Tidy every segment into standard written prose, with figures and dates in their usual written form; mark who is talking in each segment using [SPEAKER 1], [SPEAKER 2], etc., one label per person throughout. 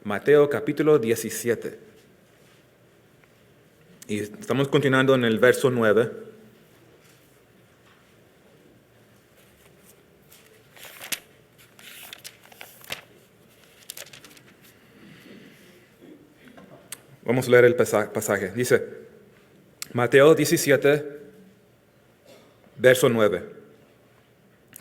[SPEAKER 1] Mateo capítulo 17. Y estamos continuando en el verso 9. Vamos a leer el pasaje. Dice, Mateo 17, verso 9.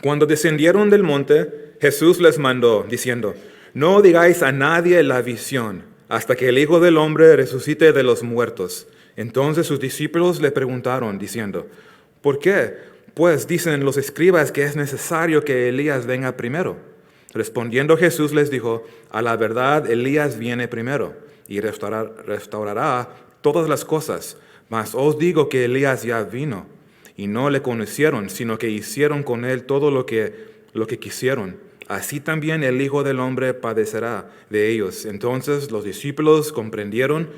[SPEAKER 1] Cuando descendieron del monte, Jesús les mandó, diciendo, no digáis a nadie la visión, hasta que el Hijo del Hombre resucite de los muertos. Entonces sus discípulos le preguntaron, diciendo, ¿por qué? Pues dicen los escribas que es necesario que Elías venga primero. Respondiendo Jesús les dijo, a la verdad Elías viene primero y restaurará todas las cosas. Mas os digo que Elías ya vino y no le conocieron, sino que hicieron con él todo lo que quisieron. Así también el Hijo del Hombre padecerá de ellos. Entonces los discípulos comprendieron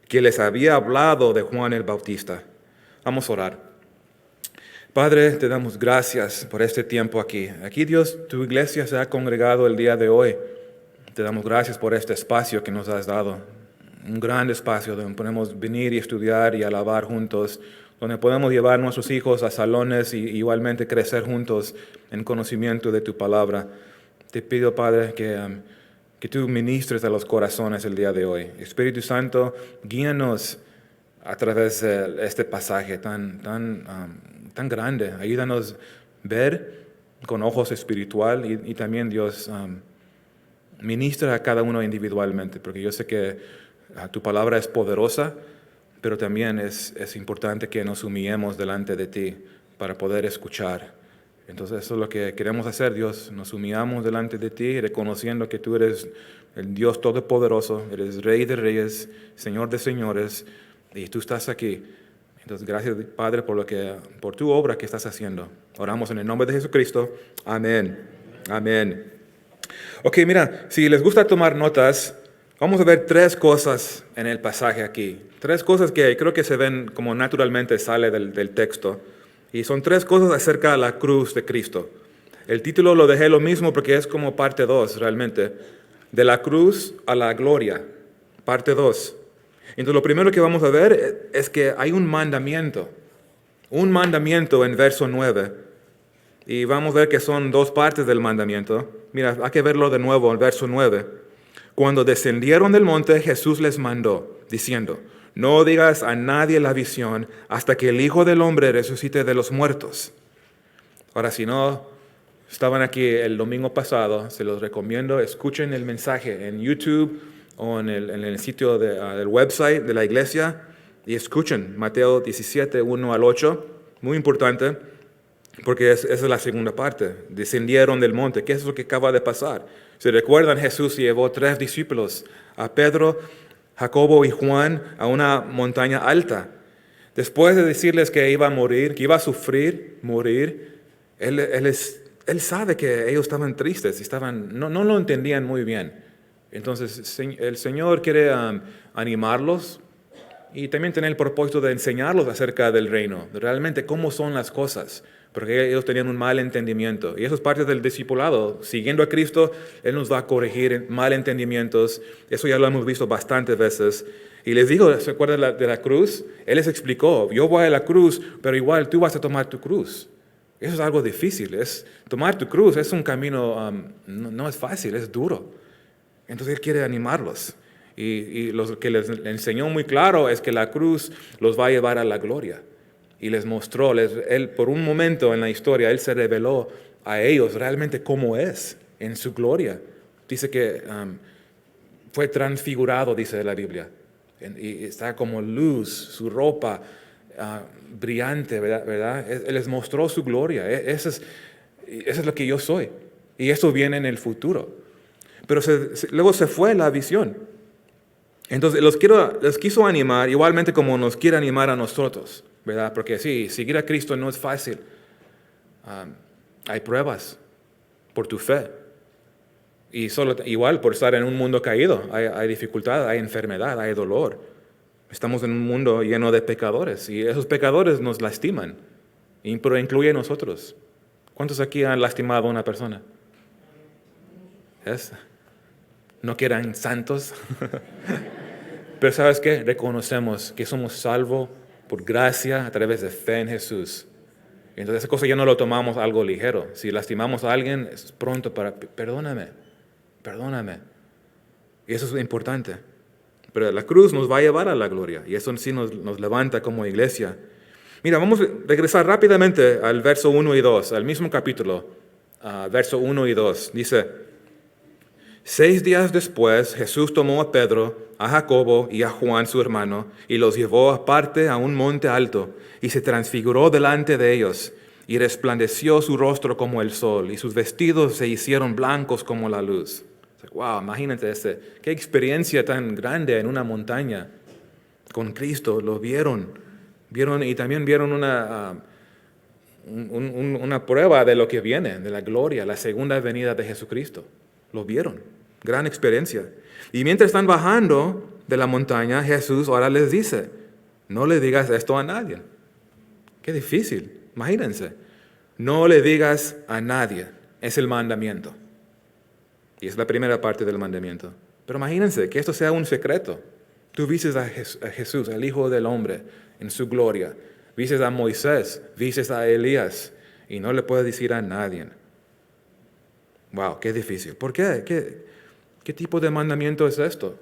[SPEAKER 1] que les había hablado de Juan el Bautista. Vamos a orar. Padre, te damos gracias por este tiempo aquí. Aquí, Dios, tu iglesia se ha congregado el día de hoy. Te damos gracias por este espacio que nos has dado. Un gran espacio donde podemos venir y estudiar y alabar juntos, donde podemos llevar a nuestros hijos a salones y igualmente crecer juntos en conocimiento de tu palabra. Te pido, Padre, que tú ministres a los corazones el día de hoy. Espíritu Santo, guíanos a través de este pasaje tan grande. Ayúdanos a ver con ojos espiritual y también, Dios, ministra a cada uno individualmente, porque yo sé que tu palabra es poderosa, pero también es importante que nos humillemos delante de ti para poder escuchar. Entonces eso es lo que queremos hacer, Dios. Nos humillamos delante de ti, reconociendo que tú eres el Dios todopoderoso, eres Rey de reyes, Señor de señores, y tú estás aquí. Entonces gracias, Padre, por tu obra que estás haciendo. Oramos en el nombre de Jesucristo. Amén. Amén. Ok, mira, si les gusta tomar notas, vamos a ver tres cosas en el pasaje aquí. Tres cosas que creo que se ven como naturalmente sale del texto. Y son tres cosas acerca de la cruz de Cristo. El título lo dejé lo mismo porque es como parte 2 realmente. De la cruz a la gloria, parte 2. Entonces lo primero que vamos a ver es que hay un mandamiento en verso 9. Y vamos a ver que son dos partes del mandamiento. Mira, hay que verlo de nuevo en verso 9. Cuando descendieron del monte, Jesús les mandó, diciendo, no digas a nadie la visión hasta que el Hijo del Hombre resucite de los muertos. Ahora, si no estaban aquí el domingo pasado, se los recomiendo, escuchen el mensaje en YouTube o en el sitio del website de la iglesia y escuchen Mateo 17, 1 al 8. Muy importante, porque esa es la segunda parte. Descendieron del monte. ¿Qué es lo que acaba de pasar? Si recuerdan, Jesús llevó 3 discípulos, a Pedro, Jacobo y Juan, a una montaña alta. Después de decirles que iba a morir, que iba a sufrir, morir, Él sabe que ellos estaban tristes, no lo entendían muy bien. Entonces el Señor quiere animarlos y también tener el propósito de enseñarlos acerca del reino, de realmente cómo son las cosas, porque ellos tenían un mal entendimiento. Y eso es parte del discipulado. Siguiendo a Cristo, Él nos va a corregir malentendimientos. Eso ya lo hemos visto bastantes veces. Y les digo, ¿se acuerdan de la cruz? Él les explicó, yo voy a la cruz, pero igual tú vas a tomar tu cruz. Eso es algo difícil. Tomar tu cruz es un camino, no es fácil, es duro. Entonces Él quiere animarlos. Y lo que les enseñó muy claro es que la cruz los va a llevar a la gloria. Y les mostró, Él por un momento en la historia, Él se reveló a ellos realmente cómo es en su gloria. Dice que fue transfigurado, dice la Biblia. Y está como luz, su ropa brillante, ¿verdad? Él les mostró su gloria. Eso es lo que yo soy. Y eso viene en el futuro. Pero luego se fue la visión. Entonces les quiso animar, igualmente como nos quiere animar a nosotros, ¿verdad? Porque sí, seguir a Cristo no es fácil. Hay pruebas por tu fe. Y igual por estar en un mundo caído, hay dificultad, hay enfermedad, hay dolor. Estamos en un mundo lleno de pecadores y esos pecadores nos lastiman, pero incluye a nosotros. ¿Cuántos aquí han lastimado a una persona? no que eran santos. Pero ¿sabes qué? Reconocemos que somos salvos por gracia a través de fe en Jesús. Entonces esa cosa ya no lo tomamos algo ligero. Si lastimamos a alguien, es pronto para, perdóname. Y eso es importante. Pero la cruz nos va a llevar a la gloria. Y eso sí nos levanta como iglesia. Mira, vamos a regresar rápidamente al verso 1 y 2, al mismo capítulo, verso 1 y 2. Dice, 6 días después, Jesús tomó a Pedro, a Jacobo y a Juan su hermano, y los llevó aparte a un monte alto, y se transfiguró delante de ellos, y resplandeció su rostro como el sol, y sus vestidos se hicieron blancos como la luz. Wow, imagínate qué experiencia tan grande en una montaña. Con Cristo lo vieron y también vieron una prueba de lo que viene, de la gloria, la segunda venida de Jesucristo. Lo vieron, gran experiencia. Y mientras están bajando de la montaña, Jesús ahora les dice, no le digas esto a nadie. Qué difícil, imagínense. No le digas a nadie, es el mandamiento. Y es la primera parte del mandamiento. Pero imagínense que esto sea un secreto. Tú vistes a Jesús, el Hijo del Hombre, en su gloria. Vistes a Moisés, vistes a Elías, y no le puedes decir a nadie. Wow, qué difícil. ¿Por qué? ¿Qué tipo de mandamiento es esto?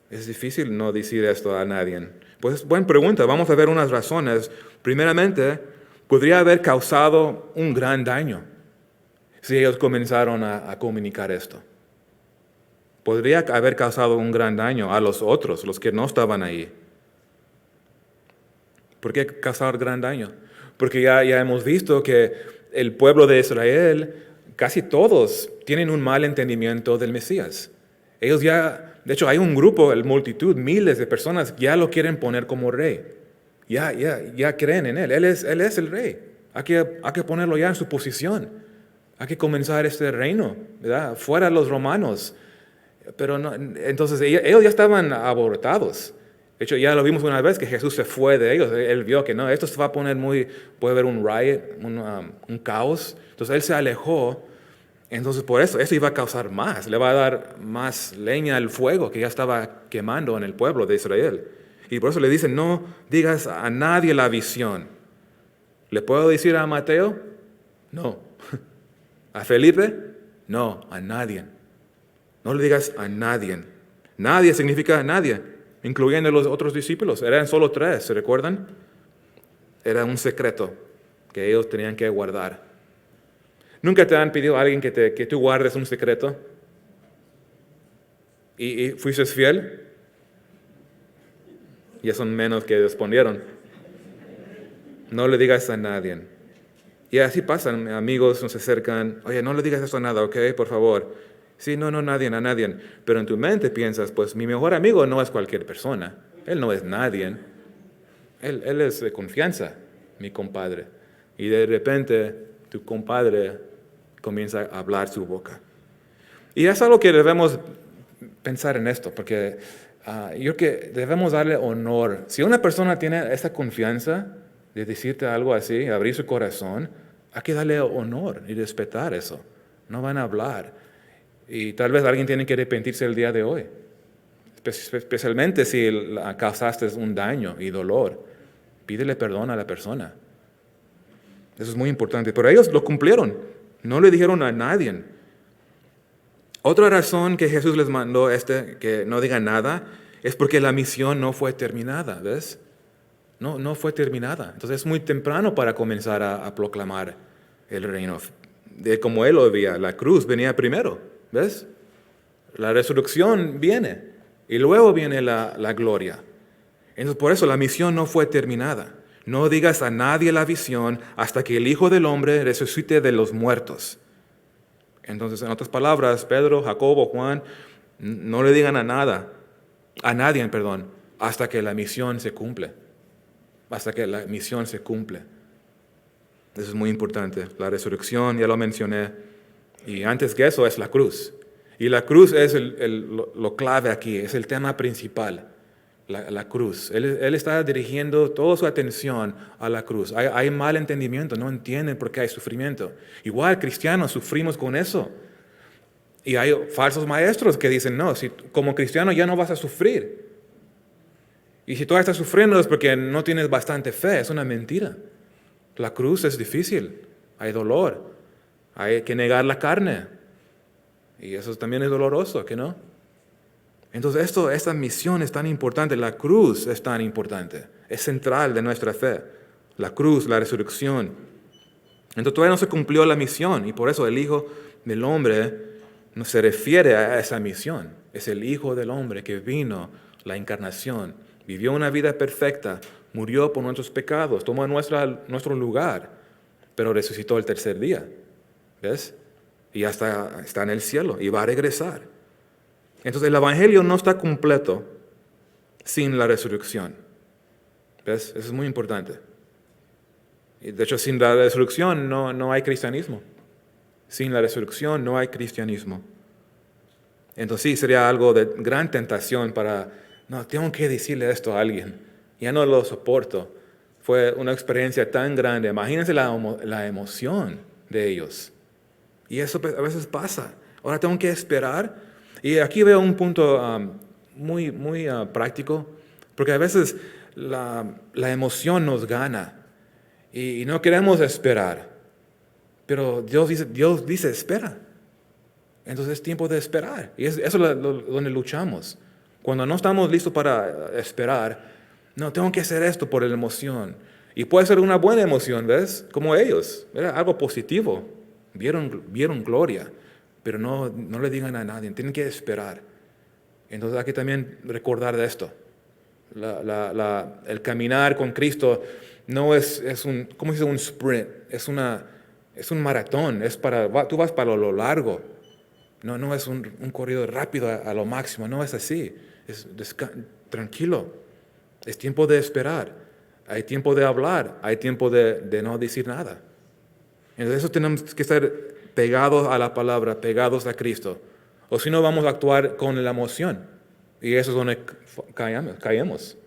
[SPEAKER 1] Es difícil no decir esto a nadie. Pues buena pregunta, vamos a ver unas razones. Primeramente, podría haber causado un gran daño si ellos comenzaron a comunicar esto. Podría haber causado un gran daño a los otros, los que no estaban ahí. ¿Por qué causar gran daño? Porque ya hemos visto que el pueblo de Israel, casi todos, tienen un mal entendimiento del Mesías. Ellos ya, de hecho hay un grupo, la multitud, miles de personas, ya lo quieren poner como rey. Ya creen en él. Él es el rey. Hay que ponerlo ya en su posición. Hay que comenzar este reino, ¿verdad? Fuera los romanos. Pero no, entonces ellos ya estaban abortados. De hecho, ya lo vimos una vez que Jesús se fue de ellos. Él vio que no, esto se va a poner puede haber un riot, un caos. Entonces él se alejó. Entonces por eso iba a causar más. Le va a dar más leña al fuego que ya estaba quemando en el pueblo de Israel. Y por eso le dicen, no digas a nadie la visión. ¿Le puedo decir a Mateo? No. ¿A Felipe? No, a nadie. No le digas a nadie. Nadie significa nadie, incluyendo los otros discípulos. Eran solo 3, ¿se recuerdan? Era un secreto que ellos tenían que guardar. ¿Nunca te han pedido a alguien que tú guardes un secreto? ¿Y fuiste fiel? Ya son menos que respondieron. No le digas a nadie. Y así pasan, amigos nos acercan, oye, no le digas esto a nada, ¿ok? Por favor. Sí, no, a nadie. Pero en tu mente piensas, pues mi mejor amigo no es cualquier persona. Él no es nadie. Él es de confianza, mi compadre. Y de repente tu compadre comienza a hablar su boca. Y es algo que debemos pensar en esto, porque yo creo que debemos darle honor. Si una persona tiene esa confianza de decirte algo así, abrir su corazón, hay que darle honor y respetar eso. No van a hablar. Y tal vez alguien tiene que arrepentirse el día de hoy. Especialmente si causaste un daño y dolor. Pídele perdón a la persona. Eso es muy importante. Pero ellos lo cumplieron. No le dijeron a nadie. Otra razón que Jesús les mandó que no digan nada es porque la misión no fue terminada, ¿ves? No fue terminada. Entonces es muy temprano para comenzar a proclamar el reino. Como él lo veía, la cruz venía primero, ¿ves? La resurrección viene y luego viene la gloria. Entonces por eso la misión no fue terminada. No digas a nadie la visión hasta que el Hijo del Hombre resucite de los muertos. Entonces, en otras palabras, Pedro, Jacobo, Juan, no le digan a nadie, hasta que la misión se cumple. Hasta que la misión se cumple. Eso es muy importante. La resurrección, ya lo mencioné. Y antes que eso es la cruz. Y la cruz es lo clave aquí, es el tema principal. La cruz. Él está dirigiendo toda su atención a la cruz. Hay mal entendimiento, no entienden por qué hay sufrimiento. Igual cristianos sufrimos con eso. Y hay falsos maestros que dicen, no, si como cristiano ya no vas a sufrir. Y si tú estás sufriendo es porque no tienes bastante fe. Es una mentira. La cruz es difícil. Hay dolor. Hay que negar la carne. Y eso también es doloroso, ¿que no? Entonces esta misión es tan importante. La cruz es tan importante. Es central de nuestra fe. La cruz, la resurrección. Entonces todavía no se cumplió la misión. Y por eso el Hijo del Hombre no se refiere a esa misión. Es el Hijo del Hombre que vino, la encarnación, vivió una vida perfecta, murió por nuestros pecados, tomó nuestro lugar, pero resucitó el tercer día. ¿Ves? Y ya está en el cielo y va a regresar. Entonces el Evangelio no está completo sin la resurrección. ¿Ves? Eso es muy importante. Y de hecho, sin la resurrección no hay cristianismo. Sin la resurrección no hay cristianismo. Entonces sí, sería algo de gran tentación no, tengo que decirle esto a alguien. Ya no lo soporto. Fue una experiencia tan grande. Imagínense la emoción de ellos. Y eso a veces pasa. Ahora tengo que esperar. Y aquí veo un punto muy práctico, porque a veces la emoción nos gana y no queremos esperar. Pero Dios dice, espera. Entonces es tiempo de esperar. Y eso es donde luchamos. Cuando no estamos listos para esperar, no, tengo que hacer esto por la emoción. Y puede ser una buena emoción, ¿ves? Como ellos, ¿verdad? Algo positivo. Vieron gloria, pero no le digan a nadie, tienen que esperar. Entonces hay que también recordar de esto. El caminar con Cristo no es un, ¿cómo se dice? Un sprint, es un maratón, tú vas para lo largo. No es un corrido rápido a lo máximo, no es así. Tranquilo, es tiempo de esperar, hay tiempo de hablar, hay tiempo de no decir nada. Entonces eso tenemos que estar pegados a la palabra, pegados a Cristo. O si no, vamos a actuar con la emoción. Y eso es donde caemos.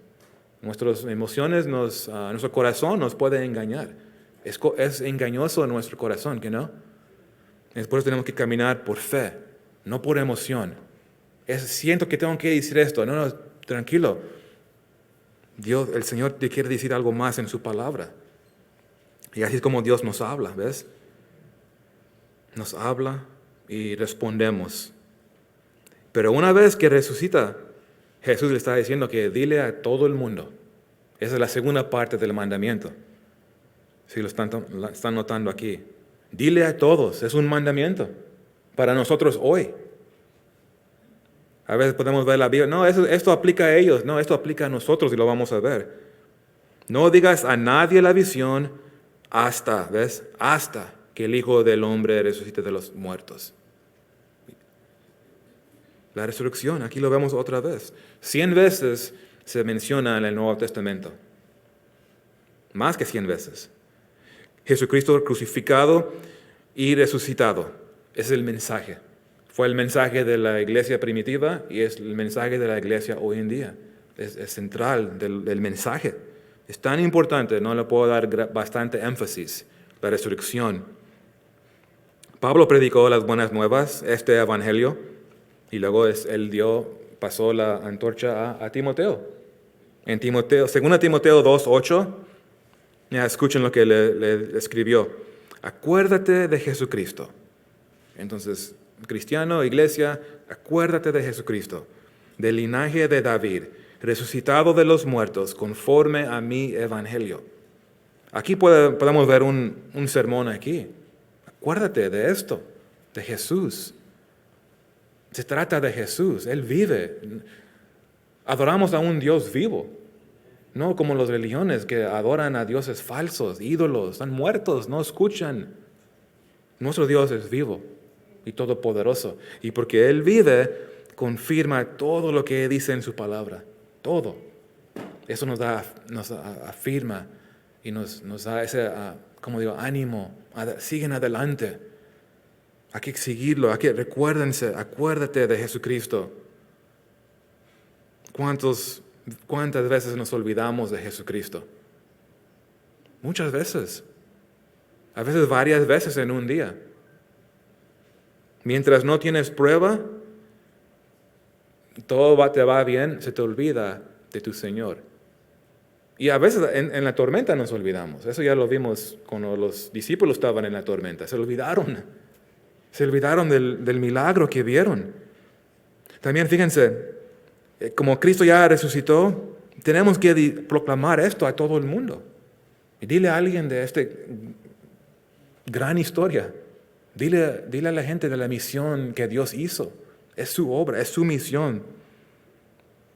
[SPEAKER 1] Nuestras emociones, nuestro corazón nos puede engañar. Es engañoso nuestro corazón, ¿que no? Después tenemos que caminar por fe, no por emoción. Siento que tengo que decir esto. No, tranquilo. Dios, el Señor te quiere decir algo más en su palabra. Y así es como Dios nos habla, ¿ves? Nos habla y respondemos. Pero una vez que resucita, Jesús le está diciendo que dile a todo el mundo. Esa es la segunda parte del mandamiento. Si lo están notando aquí. Dile a todos, es un mandamiento para nosotros hoy. A veces podemos ver la Biblia, no, esto aplica a ellos, no, esto aplica a nosotros y lo vamos a ver. No digas a nadie la visión hasta que el Hijo del Hombre resucite de los muertos. La resurrección, aquí lo vemos otra vez. 100 veces se menciona en el Nuevo Testamento. Más que 100 veces. Jesucristo crucificado y resucitado. Ese es el mensaje. Fue el mensaje de la iglesia primitiva y es el mensaje de la iglesia hoy en día. Es central del mensaje. Es tan importante, no le puedo dar bastante énfasis, la resurrección. Pablo predicó las buenas nuevas, este evangelio, y luego pasó la antorcha a Timoteo. En 2 Timoteo 2:8, escuchen lo que le escribió. Acuérdate de Jesucristo. Entonces, cristiano, iglesia, acuérdate de Jesucristo, del linaje de David, resucitado de los muertos, conforme a mi evangelio. Aquí podemos ver un sermón aquí. Acuérdate de esto, de Jesús. Se trata de Jesús, Él vive. Adoramos a un Dios vivo, no como las religiones que adoran a dioses falsos, ídolos, están muertos, no escuchan. Nuestro Dios es vivo y todopoderoso. Y porque Él vive, confirma todo lo que dice en su palabra. Todo. Eso nos afirma y nos da ese, ánimo. Siguen adelante. Hay que seguirlo. Acuérdate de Jesucristo. ¿Cuántas veces nos olvidamos de Jesucristo? Muchas veces. A veces varias veces en un día. Mientras no tienes prueba, te va bien, se te olvida de tu Señor. Y a veces en la tormenta nos olvidamos. Eso ya lo vimos cuando los discípulos estaban en la tormenta. Se olvidaron del milagro que vieron. También fíjense, como Cristo ya resucitó, tenemos que proclamar esto a todo el mundo. Y dile a alguien de esta gran historia. Dile a la gente de la misión que Dios hizo. Es su obra, es su misión.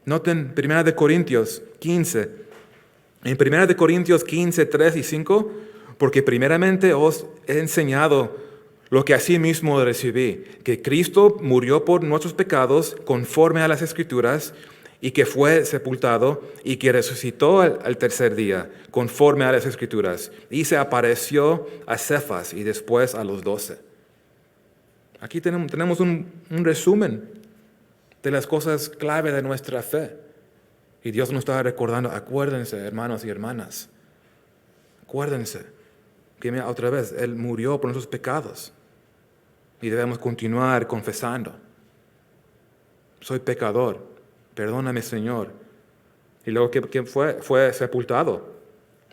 [SPEAKER 1] Noten 1 Corintios 15. En 1 Corintios 15, 3 y 5, porque primeramente os he enseñado lo que asimismo recibí, que Cristo murió por nuestros pecados conforme a las Escrituras, y que fue sepultado y que resucitó al tercer día conforme a las Escrituras, y se apareció a Cefas y después a los 12. Aquí tenemos un resumen de las cosas clave de nuestra fe. Y Dios nos está recordando, acuérdense, hermanos y hermanas, acuérdense que otra vez, Él murió por nuestros pecados y debemos continuar confesando. Soy pecador, perdóname, Señor. Y luego que fue sepultado,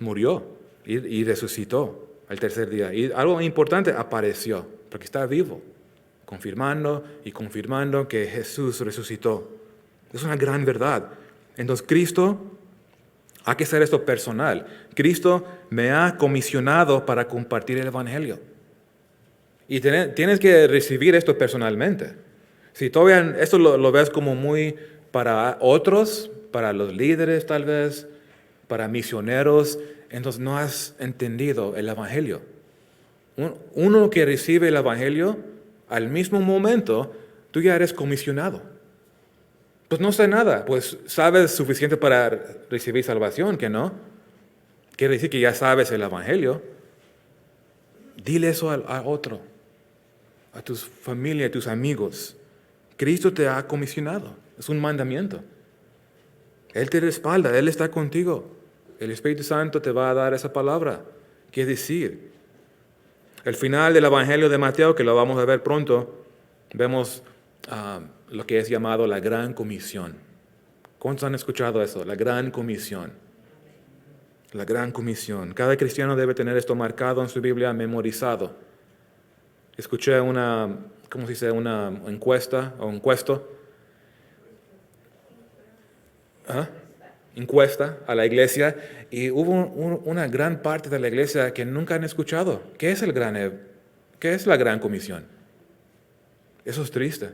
[SPEAKER 1] murió y resucitó al tercer día. Y algo importante, apareció, porque está vivo, confirmando y confirmando que Jesús resucitó. Es una gran verdad. Entonces Cristo, hay que hacer esto personal. Cristo me ha comisionado para compartir el Evangelio. Y tienes que recibir esto personalmente. Si todavía esto lo ves como muy para otros, para los líderes tal vez, para misioneros, entonces no has entendido el Evangelio. Uno que recibe el Evangelio, al mismo momento, tú ya eres comisionado. Pues no sé nada, pues sabes suficiente para recibir salvación, ¿que no? Quiere decir que ya sabes el Evangelio. Dile eso a otro, a tu familia, a tus amigos. Cristo te ha comisionado, es un mandamiento. Él te respalda, Él está contigo. El Espíritu Santo te va a dar esa palabra. ¿Qué decir? El final del Evangelio de Mateo, que lo vamos a ver pronto, vemos lo que es llamado la Gran Comisión. ¿Cuántos han escuchado eso? La Gran Comisión. La Gran Comisión. Cada cristiano debe tener esto marcado en su Biblia, memorizado. Escuché una encuesta o encuesto. Encuesta a la iglesia, y hubo una gran parte de la iglesia que nunca han escuchado. ¿Qué es la Gran Comisión? Eso es triste.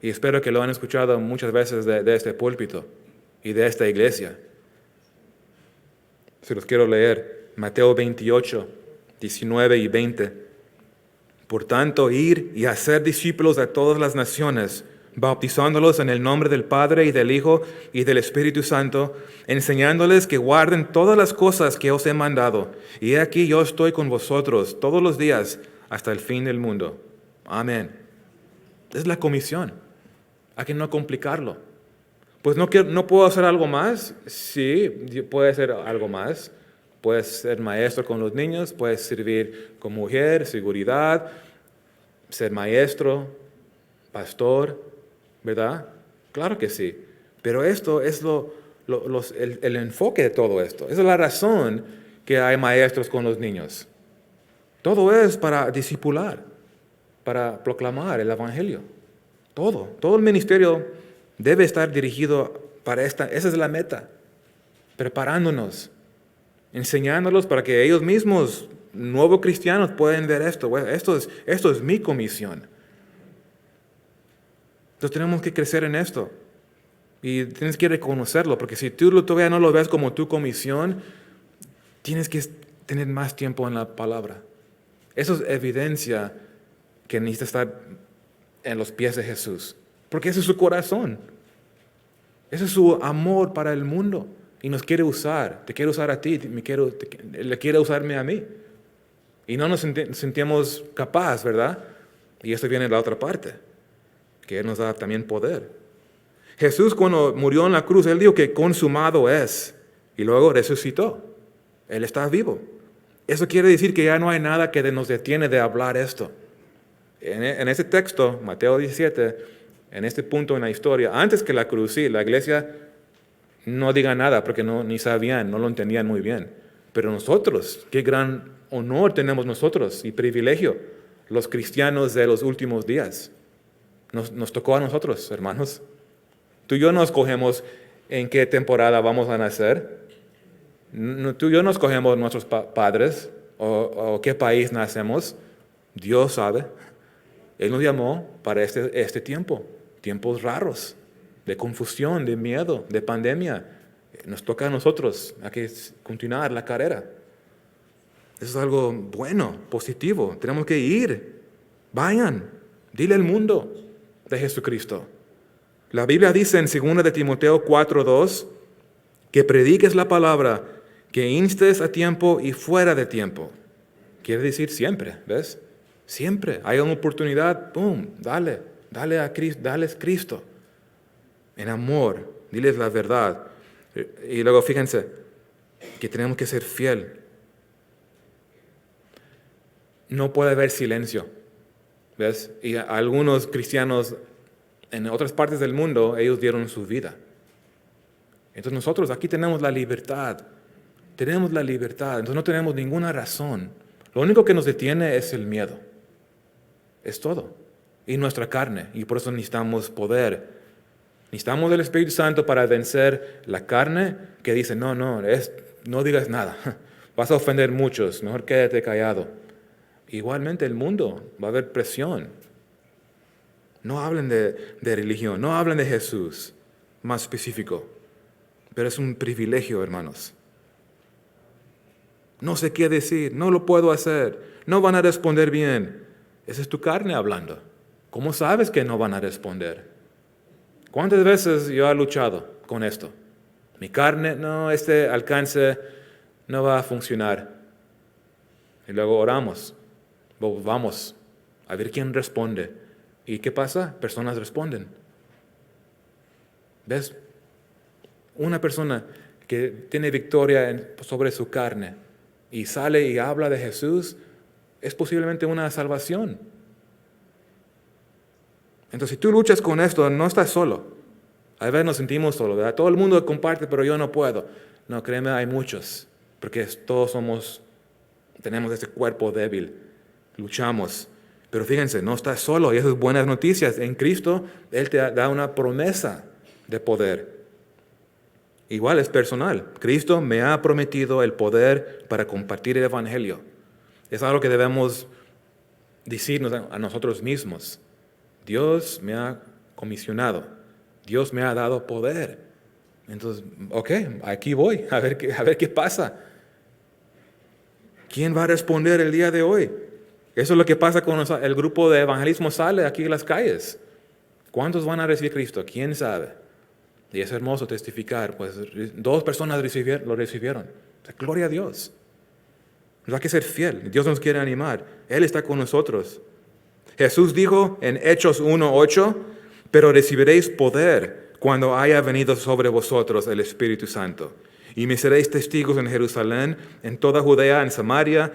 [SPEAKER 1] Y espero que lo han escuchado muchas veces de este púlpito y de esta iglesia. Se los quiero leer. Mateo 28, 19 y 20. Por tanto, ir y hacer discípulos a todas las naciones, bautizándolos en el nombre del Padre y del Hijo y del Espíritu Santo, enseñándoles que guarden todas las cosas que os he mandado. Y he aquí yo estoy con vosotros todos los días hasta el fin del mundo. Amén. Es la comisión. Hay que no complicarlo. Pues no puedo hacer algo más. Sí, puede hacer algo más. Puedes ser maestro con los niños, puedes servir con mujer, seguridad, ser maestro, pastor, ¿verdad? Claro que sí. Pero esto es el enfoque de todo esto. Esa es la razón que hay maestros con los niños. Todo es para discipular, para proclamar el Evangelio. Todo el ministerio debe estar dirigido para esa es la meta, preparándonos, enseñándolos para que ellos mismos, nuevos cristianos, puedan ver esto. Bueno, esto es mi comisión. Entonces tenemos que crecer en esto y tienes que reconocerlo, porque si tú todavía no lo ves como tu comisión, tienes que tener más tiempo en la palabra. Eso es evidencia que necesitas estar en los pies de Jesús, porque ese es su corazón, ese es su amor para el mundo y nos quiere usar. Te quiere usar a ti, le quiere usarme a mí, y no nos sentimos capaces, ¿verdad? Y esto viene de la otra parte, que Él nos da también poder. Jesús, cuando murió en la cruz, Él dijo que consumado es, y luego resucitó. Él está vivo. Eso quiere decir que ya no hay nada que nos detiene de hablar esto. En ese texto, Mateo 17, en este punto en la historia, antes que la cruz, sí, la iglesia no diga nada porque ni sabían, no lo entendían muy bien. Pero nosotros, qué gran honor tenemos nosotros y privilegio, los cristianos de los últimos días. Nos tocó a nosotros, hermanos. Tú y yo no escogemos en qué temporada vamos a nacer. Tú y yo no escogemos nuestros padres o qué país nacemos. Dios sabe. Él nos llamó para este tiempo, tiempos raros, de confusión, de miedo, de pandemia. Nos toca a nosotros, hay que continuar la carrera. Eso es algo bueno, positivo. Tenemos que ir. Vayan, dile al mundo de Jesucristo. La Biblia dice en 2 de Timoteo 4:2 que prediques la palabra, que instes a tiempo y fuera de tiempo. Quiere decir siempre, ¿ves? Siempre. Hay una oportunidad, ¡pum! Dale a Cristo, dales Cristo. En amor, diles la verdad. Y luego fíjense que tenemos que ser fiel. No puede haber silencio, ¿ves? Y algunos cristianos en otras partes del mundo, ellos dieron su vida. Entonces nosotros aquí tenemos la libertad. Tenemos la libertad, entonces no tenemos ninguna razón. Lo único que nos detiene es el miedo. Es todo. Y nuestra carne. Y por eso necesitamos poder. Necesitamos el Espíritu Santo para vencer la carne que dice, no digas nada. Vas a ofender muchos, mejor quédate callado. Igualmente el mundo, va a haber presión. No hablen de religión, no hablen de Jesús, más específico. Pero es un privilegio, hermanos. No sé qué decir, no lo puedo hacer, no van a responder bien. Esa es tu carne hablando. ¿Cómo sabes que no van a responder? ¿Cuántas veces yo he luchado con esto? Mi carne, no, este alcance no va a funcionar. Y luego oramos, vamos a ver quién responde. ¿Y qué pasa? Personas responden. ¿Ves? Una persona que tiene victoria sobre su carne y sale y habla de Jesús, es posiblemente una salvación. Entonces, si tú luchas con esto, no estás solo. A veces nos sentimos solos, ¿verdad? Todo el mundo comparte, pero yo no puedo. No, créeme, hay muchos, porque todos tenemos este cuerpo débil, luchamos. Pero fíjense, no estás solo, y esas buenas noticias. En Cristo, Él te da una promesa de poder. Igual es personal. Cristo me ha prometido el poder para compartir el Evangelio. Es algo que debemos decirnos a nosotros mismos. Dios me ha comisionado. Dios me ha dado poder. Entonces, ok, aquí voy, a ver qué pasa. ¿Quién va a responder el día de hoy? Eso es lo que pasa con el grupo de evangelismo sale aquí en las calles. ¿Cuántos van a recibir Cristo? ¿Quién sabe? Y es hermoso testificar, pues 2 personas lo recibieron. O sea, gloria a Dios. Hay que ser fiel. Dios nos quiere animar. Él está con nosotros. Jesús dijo en Hechos 1:8, pero recibiréis poder cuando haya venido sobre vosotros el Espíritu Santo. Y me seréis testigos en Jerusalén, en toda Judea, en Samaria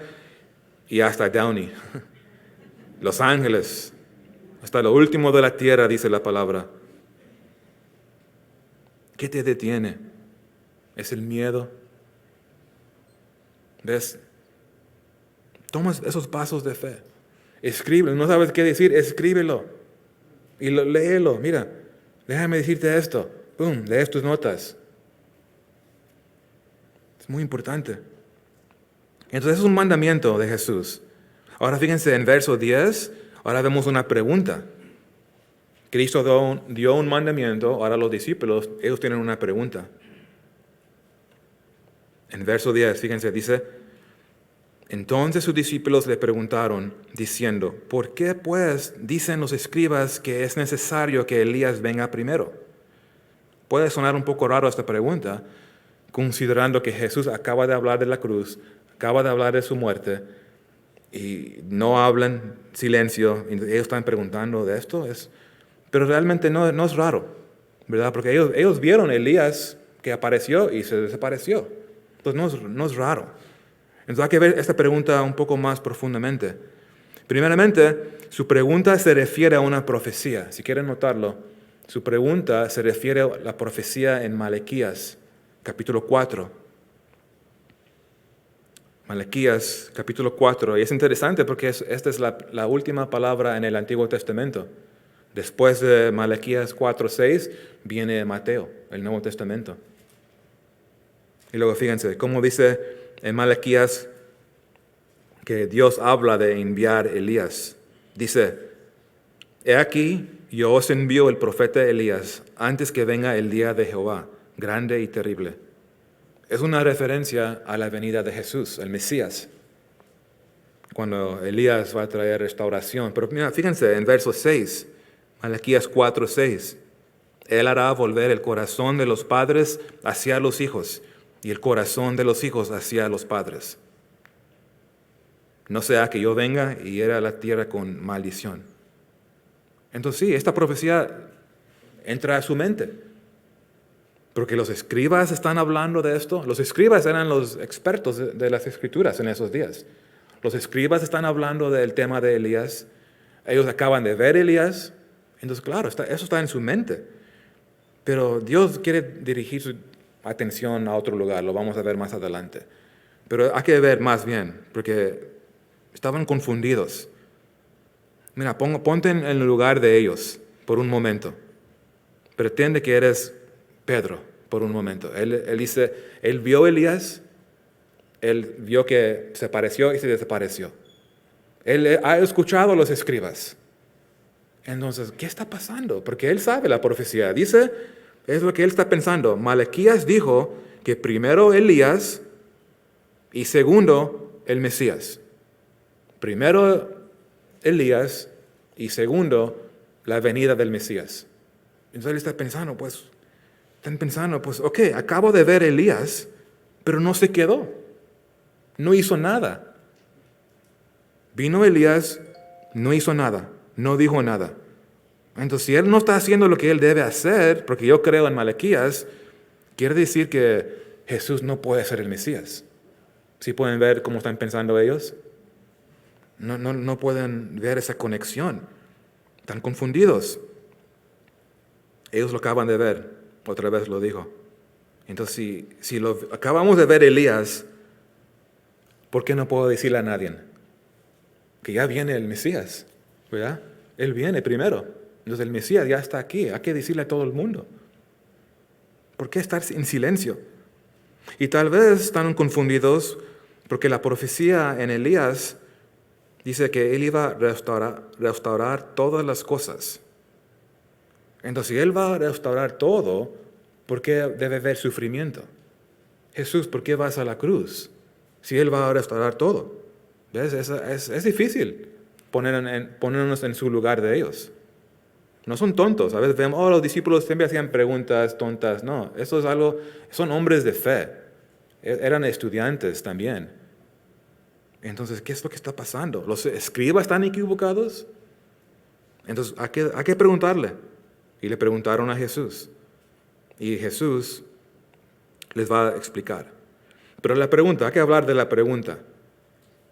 [SPEAKER 1] y hasta Downey, Los Ángeles, hasta lo último de la tierra, dice la palabra. ¿Qué te detiene? ¿Es el miedo? ¿Ves? Tomas esos pasos de fe. Escríbelo. No sabes qué decir, escríbelo. Y léelo. Mira, déjame decirte esto. Pum, lees tus notas. Es muy importante. Entonces es un mandamiento de Jesús. Ahora fíjense en verso 10, ahora vemos una pregunta. Cristo dio un mandamiento, ahora los discípulos, ellos tienen una pregunta. En verso 10, fíjense, dice, entonces sus discípulos le preguntaron, diciendo, ¿por qué pues dicen los escribas que es necesario que Elías venga primero? Puede sonar un poco raro esta pregunta, considerando que Jesús acaba de hablar de la cruz, acaba de hablar de su muerte, y no hablan, silencio, y ellos están preguntando de esto. Pero realmente no es raro, ¿verdad? Porque ellos vieron a Elías que apareció y se desapareció. Entonces no es raro. Entonces hay que ver esta pregunta un poco más profundamente. Primeramente, su pregunta se refiere a una profecía. Si quieren notarlo, su pregunta se refiere a la profecía en Malaquías, capítulo 4. Malaquías, capítulo 4. Y es interesante porque esta es la última palabra en el Antiguo Testamento. Después de Malaquías 4:6 viene Mateo, el Nuevo Testamento. Y luego fíjense, cómo dice en Malaquías que Dios habla de enviar Elías. Dice, he aquí, yo os envío el profeta Elías antes que venga el día de Jehová, grande y terrible. Es una referencia a la venida de Jesús, el Mesías, cuando Elías va a traer restauración. Pero mira, fíjense en verso 6, Malaquías 4:6. Él hará volver el corazón de los padres hacia los hijos y el corazón de los hijos hacia los padres. No sea que yo venga y hiera la tierra con maldición. Entonces sí, esta profecía entra a su mente. Porque los escribas están hablando de esto. Los escribas eran los expertos de las escrituras en esos días. Los escribas están hablando del tema de Elías. Ellos acaban de ver a Elías. Entonces, claro, eso está en su mente. Pero Dios quiere dirigir su atención a otro lugar. Lo vamos a ver más adelante. Pero hay que ver más bien, porque estaban confundidos. Mira, ponte en el lugar de ellos por un momento. Pretende que eres Pedro por un momento. Él dice, él vio a Elías, él vio que se apareció y se desapareció. Él ha escuchado a los escribas. Entonces, ¿qué está pasando? Porque él sabe la profecía. Dice, es lo que él está pensando. Malaquías dijo que primero Elías y segundo el Mesías. Primero Elías y segundo la venida del Mesías. Entonces él está pensando, ok, acabo de ver a Elías, pero no se quedó. No hizo nada. Vino Elías, no hizo nada, no dijo nada. Entonces, si él no está haciendo lo que él debe hacer, porque yo creo en Malaquías, quiere decir que Jesús no puede ser el Mesías. ¿Sí pueden ver cómo están pensando ellos? No pueden ver esa conexión. Están confundidos. Ellos lo acaban de ver. Otra vez lo digo. Entonces, si lo acabamos de ver Elías, ¿por qué no puedo decirle a nadie que ya viene el Mesías? ¿Verdad? Él viene primero. Entonces el Mesías ya está aquí. Hay que decirle a todo el mundo. ¿Por qué estar en silencio? Y tal vez están confundidos porque la profecía en Elías dice que él iba a restaurar todas las cosas. Entonces, si él va a restaurar todo, ¿por qué debe haber sufrimiento? Jesús, ¿por qué vas a la cruz? Si él va a restaurar todo. ¿Ves? Es difícil ponernos en su lugar de ellos. No son tontos. A veces vemos, los discípulos siempre hacían preguntas tontas. No, eso es algo, son hombres de fe. Eran estudiantes también. Entonces, ¿qué es lo que está pasando? ¿Los escribas están equivocados? Entonces, hay que preguntarle. Y le preguntaron a Jesús. Y Jesús les va a explicar. Pero la pregunta, hay que hablar de la pregunta.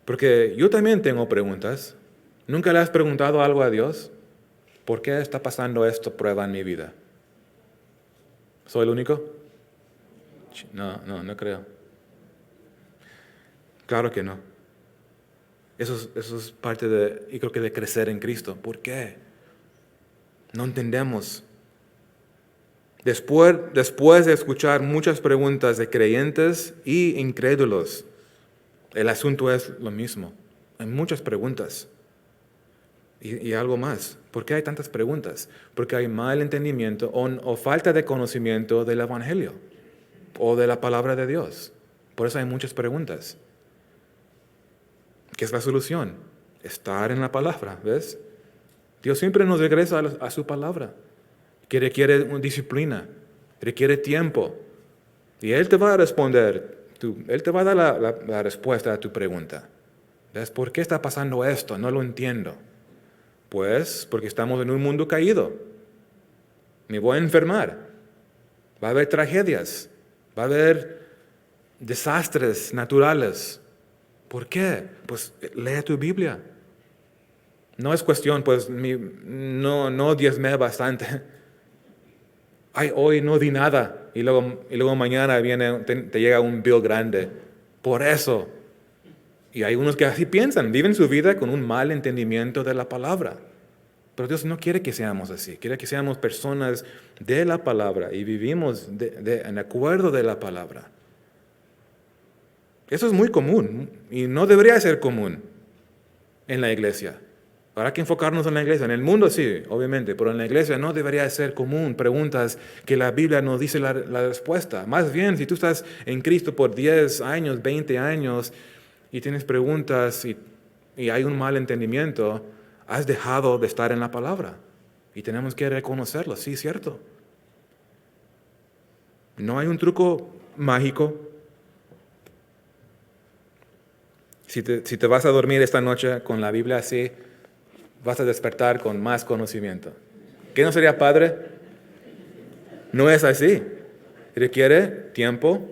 [SPEAKER 1] Porque yo también tengo preguntas. ¿Nunca le has preguntado algo a Dios? ¿Por qué está pasando esto prueba en mi vida? ¿Soy el único? No creo. Claro que no. Eso es parte y creo que de crecer en Cristo. ¿Por qué? No entendemos. Después de escuchar muchas preguntas de creyentes y incrédulos, el asunto es lo mismo. Hay muchas preguntas. Y algo más. ¿Por qué hay tantas preguntas? Porque hay mal entendimiento o falta de conocimiento del Evangelio o de la palabra de Dios. Por eso hay muchas preguntas. ¿Qué es la solución? Estar en la palabra, ¿ves? Dios siempre nos regresa a su palabra, que requiere una disciplina, requiere tiempo. Y Él te va a responder, Él te va a dar la respuesta a tu pregunta. ¿Ves? ¿Por qué está pasando esto? No lo entiendo. Pues porque estamos en un mundo caído. Me voy a enfermar. Va a haber tragedias. Va a haber desastres naturales. ¿Por qué? Pues lee tu Biblia. No es cuestión, pues no diezmé bastante. Ay, hoy no di nada. Y luego mañana te llega un bill grande. Por eso. Y hay unos que así piensan, viven su vida con un mal entendimiento de la palabra. Pero Dios no quiere que seamos así. Quiere que seamos personas de la palabra y vivimos en acuerdo de la palabra. Eso es muy común y no debería ser común en la iglesia. Habrá que enfocarnos en la iglesia. En el mundo sí, obviamente, pero en la iglesia no debería ser común preguntas que la Biblia nos dice la respuesta. Más bien, si tú estás en Cristo por 10 años, 20 años y tienes preguntas y hay un mal entendimiento, has dejado de estar en la palabra. Y tenemos que reconocerlo, sí, cierto. No hay un truco mágico. Si te vas a dormir esta noche con la Biblia así, vas a despertar con más conocimiento. ¿Qué no sería padre? No es así. Requiere tiempo,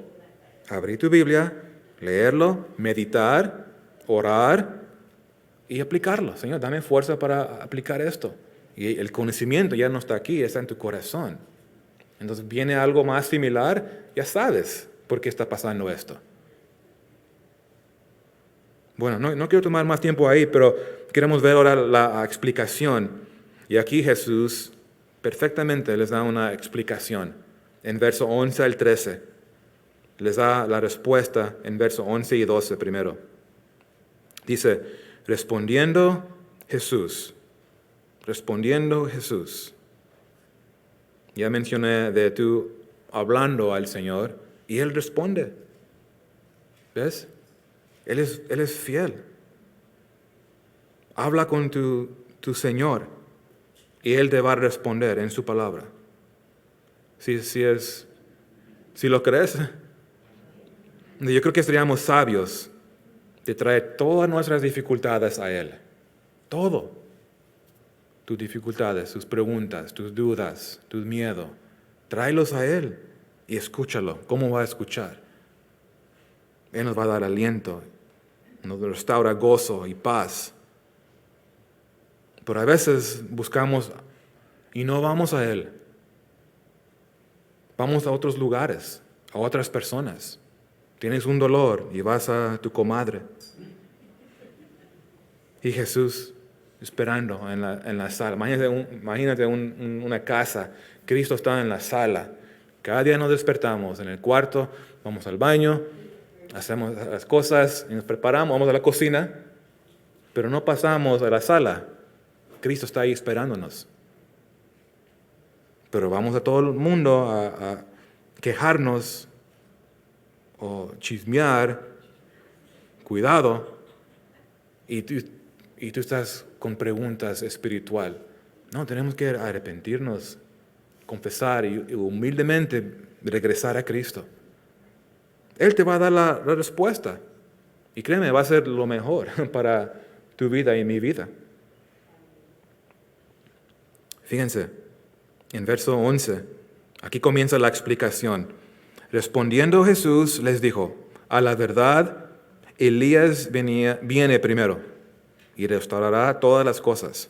[SPEAKER 1] abrir tu Biblia, leerlo, meditar, orar y aplicarlo. Señor, dame fuerza para aplicar esto. Y el conocimiento ya no está aquí, está en tu corazón. Entonces viene algo más similar, ya sabes por qué está pasando esto. Bueno, no quiero tomar más tiempo ahí, pero queremos ver ahora la explicación. Y aquí Jesús perfectamente les da una explicación. En verso 11 al 13. Les da la respuesta en verso 11 y 12 primero. Dice, respondiendo Jesús. Ya mencioné de tú hablando al Señor y Él responde. ¿Ves? Él es fiel. Habla con tu Señor y Él te va a responder en su palabra. Si lo crees, yo creo que seríamos sabios de traer todas nuestras dificultades a Él. Todo. Tus dificultades, tus preguntas, tus dudas, tus miedos. Tráelos a Él y escúchalo. ¿Cómo va a escuchar? Él nos va a dar aliento, nos restaura gozo y paz. Pero a veces buscamos y no vamos a Él. Vamos a otros lugares, a otras personas. Tienes un dolor y vas a tu comadre. Y Jesús esperando en la sala. Imagínate una casa. Cristo está en la sala. Cada día nos despertamos en el cuarto, vamos al baño, hacemos las cosas y nos preparamos, vamos a la cocina, pero no pasamos a la sala. Cristo está ahí esperándonos. Pero vamos a todo el mundo a quejarnos o chismear. Cuidado. Y tú estás con preguntas espiritual. No, tenemos que arrepentirnos, confesar y humildemente regresar a Cristo. Él te va a dar la respuesta. Y créeme, va a ser lo mejor para tu vida y mi vida. Fíjense, en verso 11, aquí comienza la explicación. Respondiendo Jesús les dijo, a la verdad, Elías viene primero y restaurará todas las cosas.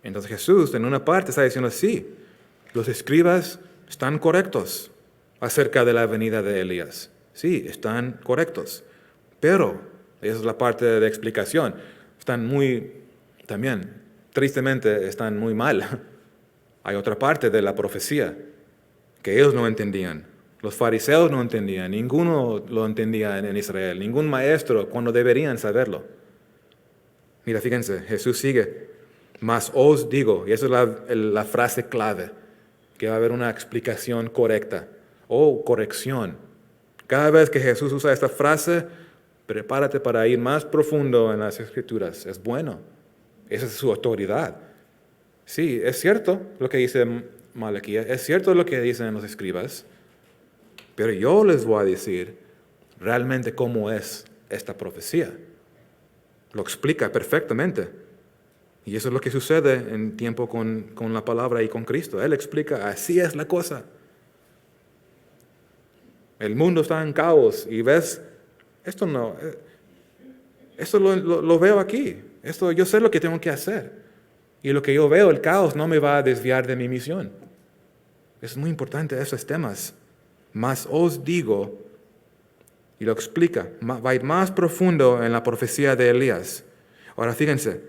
[SPEAKER 1] Entonces Jesús en una parte está diciendo, sí, los escribas están correctos acerca de la venida de Elías. Sí, están correctos. Pero, esa es la parte de explicación, tristemente están muy mal. Hay otra parte de la profecía que ellos no entendían. Los fariseos no entendían, ninguno lo entendía en Israel, ningún maestro cuando deberían saberlo. Mira, fíjense, Jesús sigue, mas os digo, y esa es la frase clave, que va a haber una explicación correcta o corrección. Cada vez que Jesús usa esta frase, prepárate para ir más profundo en las Escrituras. Es bueno, esa es su autoridad. Sí, es cierto lo que dice Malaquías, es cierto lo que dicen los escribas, pero yo les voy a decir realmente cómo es esta profecía. Lo explica perfectamente. Y eso es lo que sucede en tiempo con la palabra y con Cristo. Él explica, así es la cosa. El mundo está en caos y ves, esto lo veo aquí. Esto, yo sé lo que tengo que hacer. Y lo que yo veo, el caos, no me va a desviar de mi misión. Es muy importante esos temas. Mas os digo, y lo explica, va a ir más profundo en la profecía de Elías. Ahora fíjense,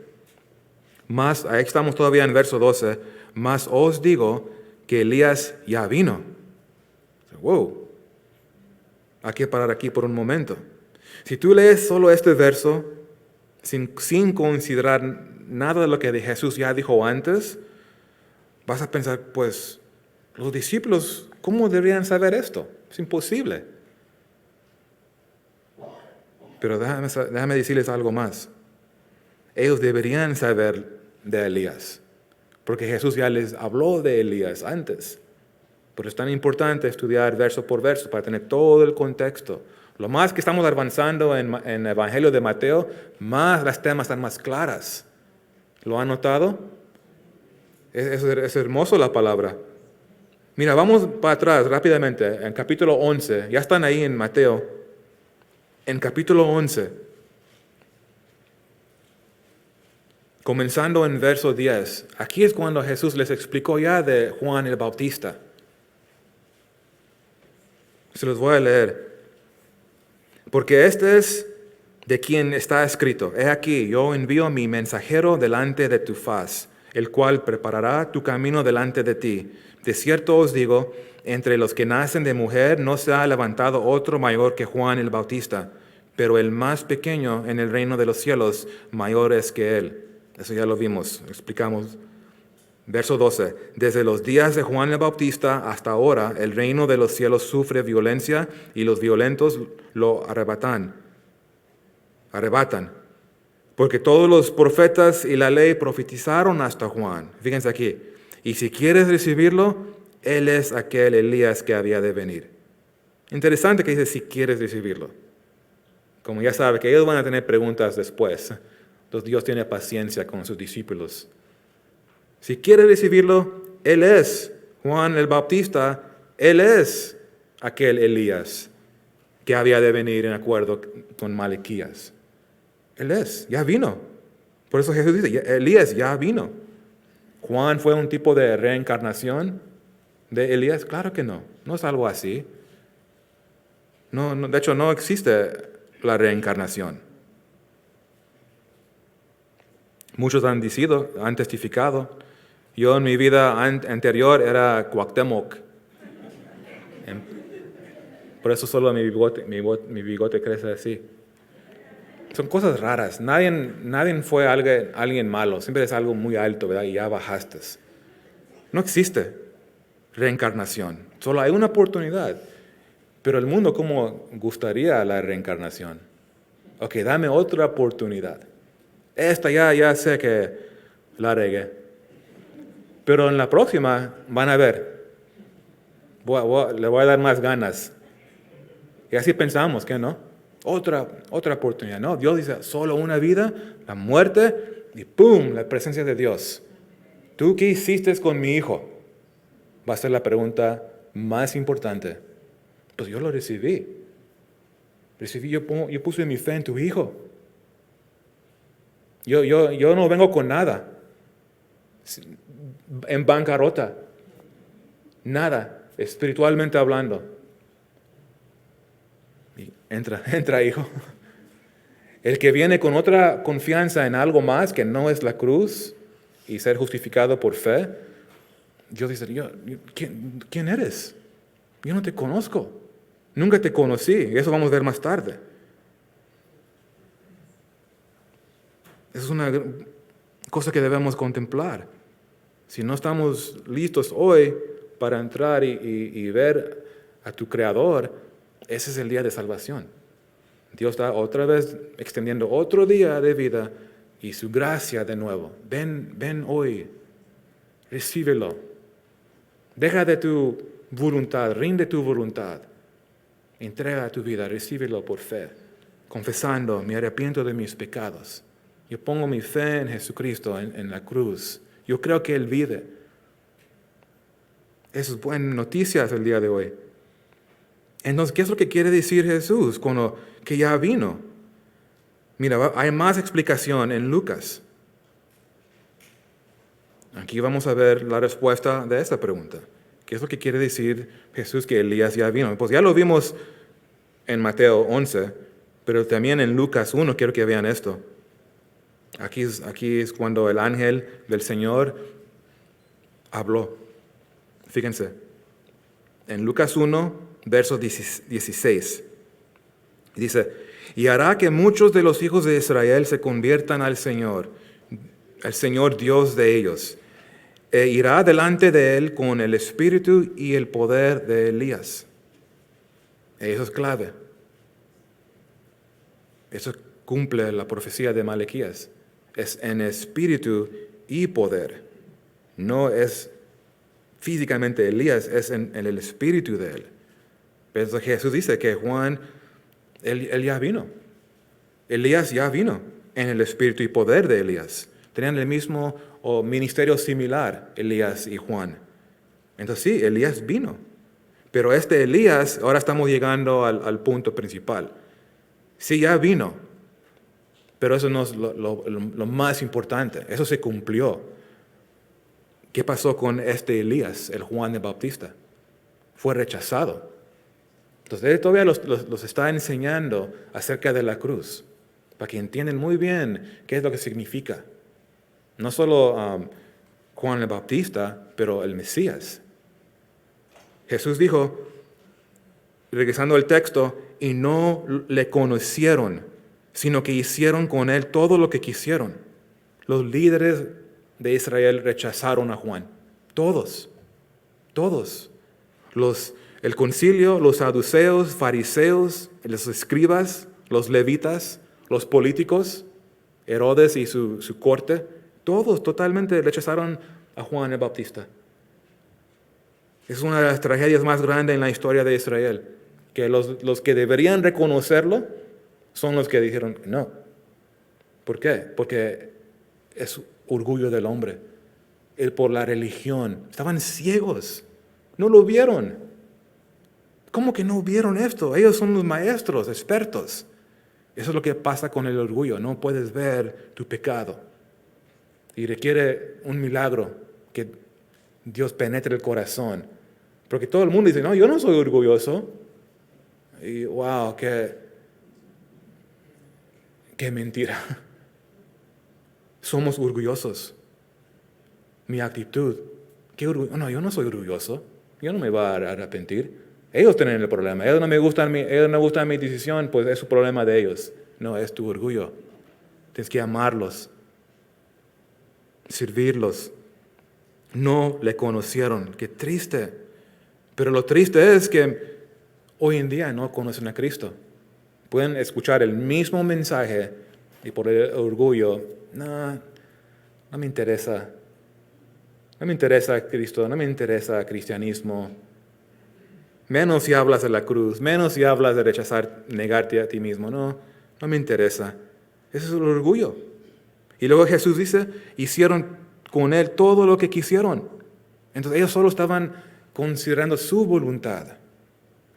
[SPEAKER 1] ahí estamos todavía en verso 12, mas os digo que Elías ya vino. Wow, hay que parar aquí por un momento. Si tú lees solo este verso, sin considerar nada de lo que Jesús ya dijo antes, vas a pensar, pues, los discípulos, ¿cómo deberían saber esto? Es imposible. Pero déjame decirles algo más. Ellos deberían saber de Elías, porque Jesús ya les habló de Elías antes. Pero es tan importante estudiar verso por verso para tener todo el contexto. Lo más que estamos avanzando en el Evangelio de Mateo, más las temas están más claras. ¿Lo han notado? Es hermoso la palabra. Mira, vamos para atrás rápidamente, en capítulo 11, ya están ahí en Mateo, en capítulo 11, comenzando en verso 10, aquí es cuando Jesús les explicó ya de Juan el Bautista. Se los voy a leer. Porque este es de quien está escrito: He aquí, yo envío mi mensajero delante de tu faz, el cual preparará tu camino delante de ti. De cierto os digo, entre los que nacen de mujer no se ha levantado otro mayor que Juan el Bautista, pero el más pequeño en el reino de los cielos mayor es que él. Eso ya lo vimos, explicamos. Verso 12. Desde los días de Juan el Bautista hasta ahora, el reino de los cielos sufre violencia y los violentos lo arrebatan. Porque todos los profetas y la ley profetizaron hasta Juan. Fíjense aquí. Y si quieres recibirlo, él es aquel Elías que había de venir. Interesante que dice si quieres recibirlo. Como ya sabe que ellos van a tener preguntas después. Entonces Dios tiene paciencia con sus discípulos. Si quiere recibirlo, él es Juan el Bautista, él es aquel Elías que había de venir en acuerdo con Malaquías. Él es, ya vino. Por eso Jesús dice, Elías ya vino. ¿Juan fue un tipo de reencarnación de Elías? Claro que no, no es algo así. No, de hecho, no existe la reencarnación. Muchos han testificado. Yo en mi vida anterior era Cuauhtémoc. Por eso solo mi bigote crece así. Son cosas raras. Nadie fue alguien malo. Siempre es algo muy alto, ¿verdad? Y ya bajaste. No existe reencarnación. Solo hay una oportunidad. Pero el mundo, ¿cómo gustaría la reencarnación? Ok, dame otra oportunidad. Esta ya sé que la regué. Pero en la próxima van a ver. Le voy a dar más ganas. Y así pensamos, ¿que no? Otra oportunidad. No, Dios dice, solo una vida, la muerte y ¡pum! La presencia de Dios. ¿Tú qué hiciste con mi hijo? Va a ser la pregunta más importante. Pues yo lo recibí. Yo puse mi fe en tu hijo. Yo no vengo con nada. En bancarrota. Nada, espiritualmente hablando. Y entra, hijo. El que viene con otra confianza en algo más que no es la cruz y ser justificado por fe, Dios dice, ¿quién eres? Yo no te conozco. Nunca te conocí. Y eso vamos a ver más tarde. Esa es una cosa que debemos contemplar. Si no estamos listos hoy para entrar y ver a tu Creador, ese es el día de salvación. Dios está otra vez extendiendo otro día de vida y su gracia de nuevo. Ven hoy, recíbelo. Deja de tu voluntad, rinde tu voluntad. Entrega tu vida, recíbelo por fe, confesando, me arrepiento de mis pecados. Yo pongo mi fe en Jesucristo, en la cruz. Yo creo que Él vive. Eso es buenas noticias el día de hoy. Entonces, ¿qué es lo que quiere decir Jesús que ya vino? Mira, hay más explicación en Lucas. Aquí vamos a ver la respuesta de esta pregunta. ¿Qué es lo que quiere decir Jesús que Elías ya vino? Pues ya lo vimos en Mateo 11, pero también en Lucas 1 quiero que vean esto. Aquí es cuando el ángel del Señor habló. Fíjense, en Lucas 1, verso 16, dice, y hará que muchos de los hijos de Israel se conviertan al Señor Dios de ellos, e irá delante de él con el espíritu y el poder de Elías. Eso es clave. Eso cumple la profecía de Malaquías. Es en espíritu y poder. No es físicamente Elías, es en el espíritu de él. Pero Jesús dice que Juan, él ya vino. Elías ya vino en el espíritu y poder de Elías. Tenían el mismo ministerio similar, Elías y Juan. Entonces sí, Elías vino. Pero este Elías, ahora estamos llegando al punto principal. Sí, ya vino. Pero eso no es lo más importante. Eso se cumplió. ¿Qué pasó con este Elías, el Juan el Bautista? Fue rechazado. Entonces él todavía los está enseñando acerca de la cruz, para que entiendan muy bien qué es lo que significa. No solo Juan el Bautista, pero el Mesías. Jesús dijo, regresando al texto, y no le conocieron, sino que hicieron con él todo lo que quisieron. Los líderes de Israel rechazaron a Juan. Todos. El concilio, los saduceos, fariseos, los escribas, los levitas, los políticos, Herodes y su corte, todos totalmente rechazaron a Juan el Bautista. Es una de las tragedias más grandes en la historia de Israel, que los que deberían reconocerlo son los que dijeron no. ¿Por qué? Porque es orgullo del hombre. Por la religión. Estaban ciegos. No lo vieron. ¿Cómo que no vieron esto? Ellos son los maestros, expertos. Eso es lo que pasa con el orgullo. No puedes ver tu pecado. Y requiere un milagro que Dios penetre el corazón. Porque todo el mundo dice, no, yo no soy orgulloso. Y wow, qué mentira. Somos orgullosos. Mi actitud, qué orgullo. No, yo no soy orgulloso. Yo no me voy a arrepentir. Ellos tienen el problema. Ellos no gustan mi decisión, pues es su problema de ellos. No, es tu orgullo. Tienes que amarlos, servirlos. No le conocieron. Qué triste. Pero lo triste es que hoy en día no conocen a Cristo. Pueden escuchar el mismo mensaje y por el orgullo, no me interesa. No me interesa Cristo, no me interesa cristianismo. Menos si hablas de la cruz, menos si hablas de rechazar, negarte a ti mismo. No me interesa. Ese es el orgullo. Y luego Jesús dice, hicieron con él todo lo que quisieron. Entonces ellos solo estaban considerando su voluntad.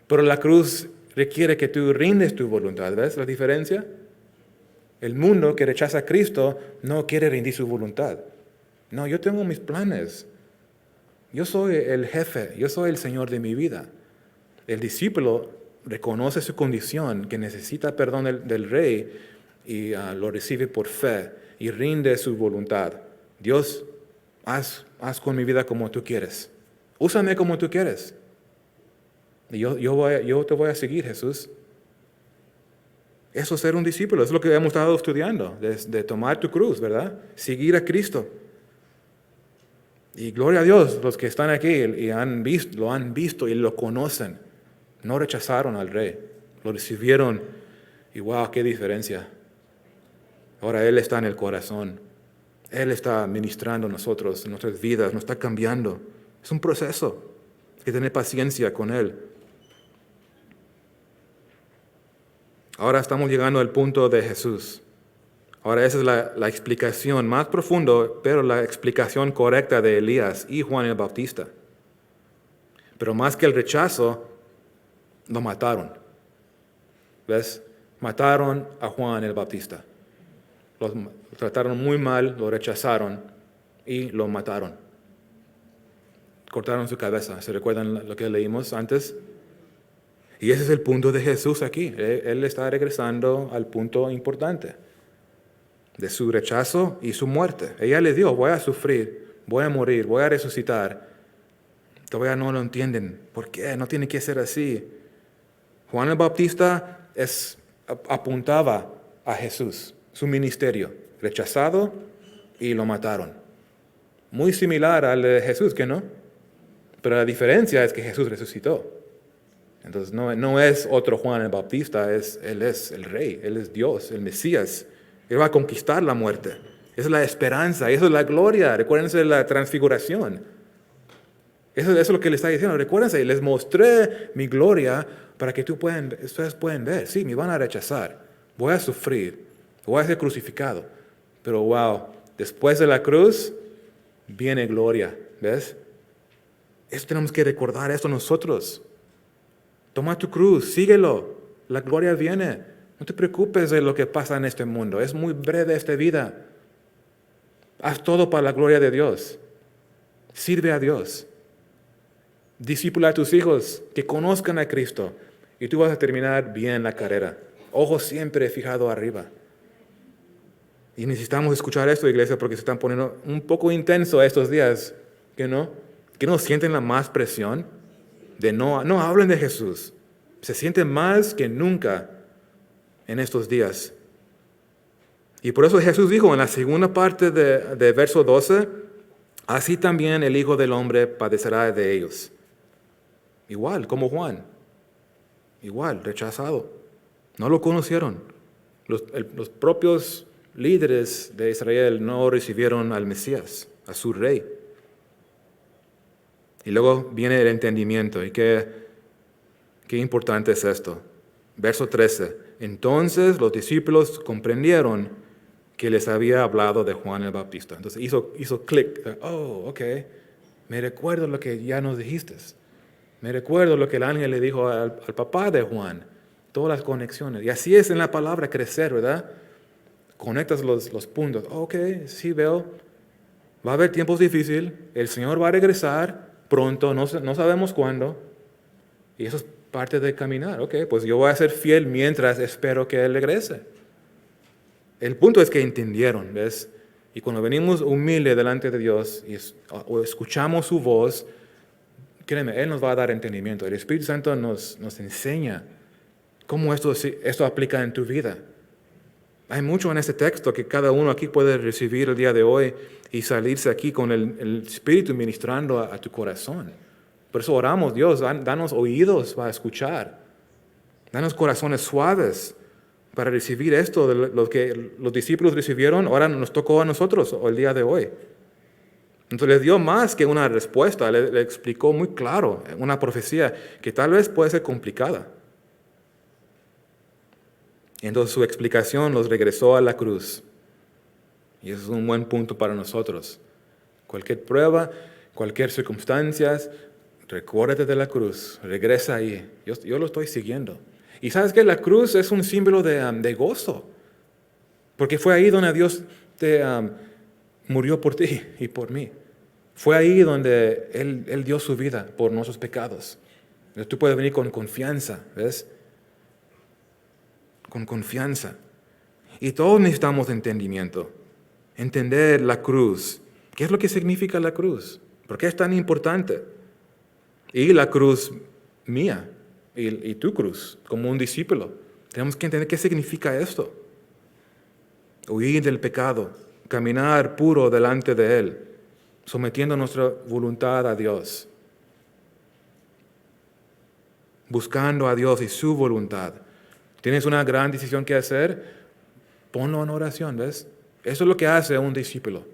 [SPEAKER 1] Pero la cruz requiere que tú rindes tu voluntad. ¿Ves la diferencia? El mundo que rechaza a Cristo no quiere rendir su voluntad. No, yo tengo mis planes. Yo soy el jefe, yo soy el Señor de mi vida. El discípulo reconoce su condición, que necesita perdón del Rey, y lo recibe por fe y rinde su voluntad. Dios, haz con mi vida como tú quieres. Úsame como tú quieres. Y yo te voy a seguir, Jesús. Eso es ser un discípulo, es lo que hemos estado estudiando, de tomar tu cruz, ¿verdad? Seguir a Cristo. Y gloria a Dios, los que están aquí y lo han visto y lo conocen. No rechazaron al Rey, lo recibieron y wow, qué diferencia. Ahora Él está en el corazón. Él está ministrando a nosotros, en nuestras vidas, nos está cambiando. Es un proceso. Hay que tener paciencia con Él. Ahora estamos llegando al punto de Jesús. Ahora esa es la explicación más profunda, pero la explicación correcta de Elías y Juan el Bautista. Pero más que el rechazo, lo mataron. ¿Ves? mataron a Juan el Bautista. Lo trataron muy mal, lo rechazaron y lo mataron. Cortaron su cabeza. ¿Se recuerdan lo que leímos antes? Y ese es el punto de Jesús aquí. Él está regresando al punto importante de su rechazo y su muerte. Ella le dijo, voy a sufrir, voy a morir, voy a resucitar. Todavía no lo entienden. ¿Por qué? No tiene que ser así. Juan el Bautista apuntaba a Jesús, su ministerio, rechazado y lo mataron. Muy similar al de Jesús, ¿que no? Pero la diferencia es que Jesús resucitó. Entonces no es otro Juan el Bautista, Él es el Rey, Él es Dios, el Mesías. Él va a conquistar la muerte. Esa es la esperanza, esa es la gloria. Recuérdense de la transfiguración. Eso es lo que le está diciendo. Recuérdense, les mostré mi gloria para que ustedes puedan ver. Sí, me van a rechazar. Voy a sufrir. Voy a ser crucificado. Pero wow, después de la cruz viene gloria. ¿Ves? Tenemos que recordar esto nosotros. Toma tu cruz, síguelo. La gloria viene. No te preocupes de lo que pasa en este mundo. Es muy breve esta vida. Haz todo para la gloria de Dios. Sirve a Dios. Discípula a tus hijos que conozcan a Cristo. Y tú vas a terminar bien la carrera. Ojos siempre fijados arriba. Y necesitamos escuchar esto, iglesia, porque se están poniendo un poco intenso estos días. ¿Que no? ¿Que no sienten la más presión? De no hablen de Jesús. Se sienten más que nunca en estos días. Y por eso Jesús dijo en la segunda parte de verso 12, así también el Hijo del Hombre padecerá de ellos. Igual, como Juan. Igual, rechazado. No lo conocieron. Los propios líderes de Israel no recibieron al Mesías, a su rey. Y luego viene el entendimiento. ¿Y qué importante es esto? Verso 13. Entonces los discípulos comprendieron que les había hablado de Juan el Bautista. Entonces hizo clic. Oh, ok. Me recuerdo lo que ya nos dijiste. Me recuerdo lo que el ángel le dijo al papá de Juan. Todas las conexiones. Y así es en la palabra crecer, ¿verdad? Conectas los puntos. Ok, sí veo. Va a haber tiempos difíciles. El Señor va a regresar pronto. No sabemos cuándo. Y eso es parte de caminar. Ok, pues yo voy a ser fiel mientras espero que Él regrese. El punto es que entendieron, ¿ves? Y cuando venimos humildes delante de Dios o escuchamos su voz, créeme, Él nos va a dar entendimiento. El Espíritu Santo nos enseña cómo esto aplica en tu vida. Hay mucho en este texto que cada uno aquí puede recibir el día de hoy y salirse aquí con el Espíritu ministrando a tu corazón. Por eso oramos, Dios, danos oídos para escuchar. Danos corazones suaves para recibir esto de lo que los discípulos recibieron. Ahora nos tocó a nosotros el día de hoy. Entonces les dio más que una respuesta, le explicó muy claro una profecía que tal vez puede ser complicada. Y entonces su explicación los regresó a la cruz. Y eso es un buen punto para nosotros. Cualquier prueba, cualquier circunstancia, recuérdate de la cruz, regresa ahí. Yo lo estoy siguiendo. Y sabes que la cruz es un símbolo de gozo. Porque fue ahí donde Dios murió por ti y por mí. Fue ahí donde Él dio su vida por nuestros pecados. Entonces, tú puedes venir con confianza, ¿ves? Con confianza. Y todos necesitamos entendimiento. Entender la cruz. ¿Qué es lo que significa la cruz? ¿Por qué es tan importante? Y la cruz mía y tu cruz como un discípulo. Tenemos que entender qué significa esto. Huir del pecado, caminar puro delante de Él, sometiendo nuestra voluntad a Dios, buscando a Dios y su voluntad. ¿Tienes una gran decisión que hacer? Ponlo en oración, ¿ves? Eso es lo que hace un discípulo.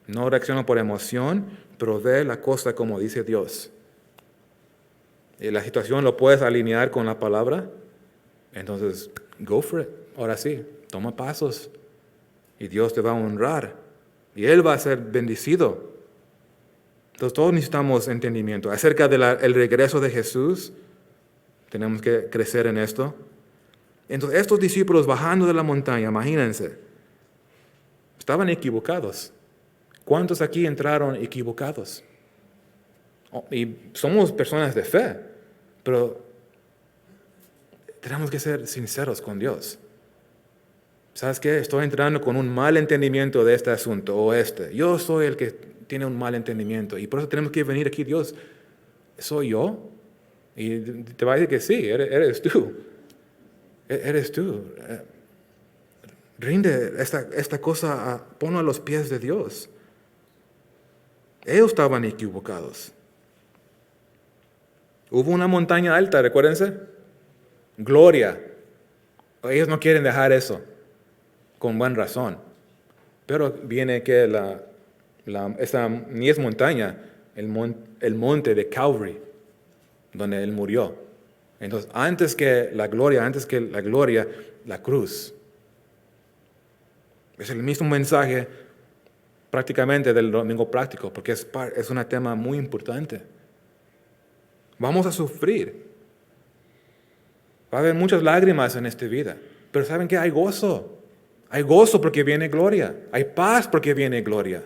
[SPEAKER 1] No reacciona por emoción, pero ve la cosa como dice Dios. Y la situación lo puedes alinear con la palabra, entonces go for it. Ahora sí, toma pasos y Dios te va a honrar y Él va a ser bendecido. Entonces todos necesitamos entendimiento. Acerca del regreso de Jesús, tenemos que crecer en esto. Entonces estos discípulos bajando de la montaña, imagínense, estaban equivocados. ¿Cuántos aquí entraron equivocados? Y somos personas de fe, pero tenemos que ser sinceros con Dios. ¿Sabes qué? Estoy entrando con un mal entendimiento de este asunto o este. Yo soy el que tiene un mal entendimiento y por eso tenemos que venir aquí. Dios, ¿soy yo? Y te va a decir que sí, eres tú. Eres tú. Rinde esta cosa, ponlo a los pies de Dios. Ellos estaban equivocados. Hubo una montaña alta, recuérdense. Gloria. Ellos no quieren dejar eso, con buena razón. Pero viene que esa ni es montaña, el monte de Calvary, donde Él murió. Entonces, antes que la gloria, la cruz. Es el mismo mensaje prácticamente del domingo práctico, porque es un tema muy importante. Vamos a sufrir. Va a haber muchas lágrimas en esta vida, pero ¿saben qué? Hay gozo. Hay gozo porque viene gloria. Hay paz porque viene gloria.